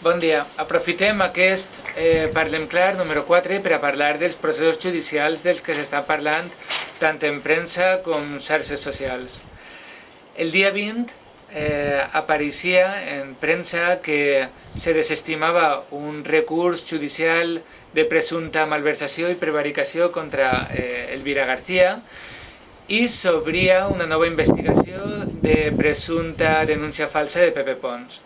Bon dia. Aprofitem aquest Parlem Clar número 4 per a parlar dels processos judicials dels que s'està parlant tant en premsa com xarxes socials. El dia 20 apareixia en premsa que se desestimava un recurs judicial de presumpta malversació i prevaricació contra Elvira García i s'obria una nova investigació de presumpta denúncia falsa de Pepe Pons.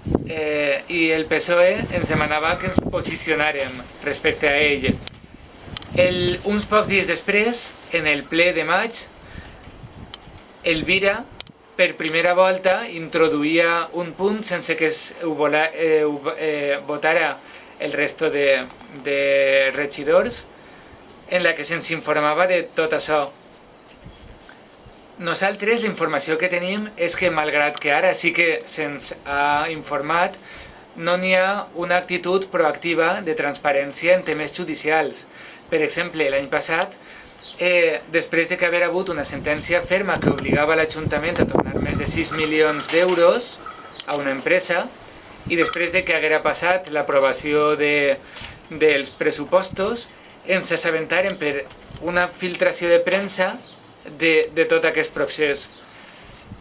I el PSOE ens demanava que ens posicionàrem respecte a ell. Uns pocs dies després, en el ple de maig, Elvira, per primera volta, introduïa un punt sense que es votara el resto de regidors, en la que se'ns informava de tot això. Nosaltres la informació que tenim és que, malgrat que ara sí que se'ns ha informat, no n'hi ha una actitud proactiva de transparència en temes judicials. Per exemple, l'any passat, després de que haver hagut una sentència ferma que obligava l'Ajuntament a tornar més de 6 milions d'euros a una empresa, i després de que haguera passat l'aprovació dels pressupostos, ens assabentaren per una filtració de premsa de tot aquest procés.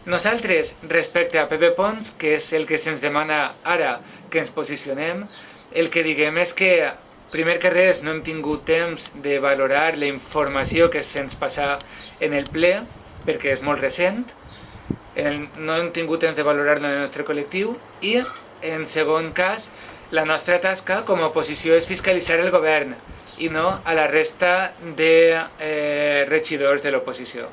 Nosaltres, respecte a Pepe Pons, que és el que se'ns demana ara que ens posicionem, el que diguem és que, primer que res, no hem tingut temps de valorar la informació que se'ns passa en el ple, perquè és molt recent, no hem tingut temps de valorar-lo en el nostre col·lectiu, i, en segon cas, la nostra tasca com a oposició és fiscalitzar el govern, i no a la resta de regidors de l'oposició.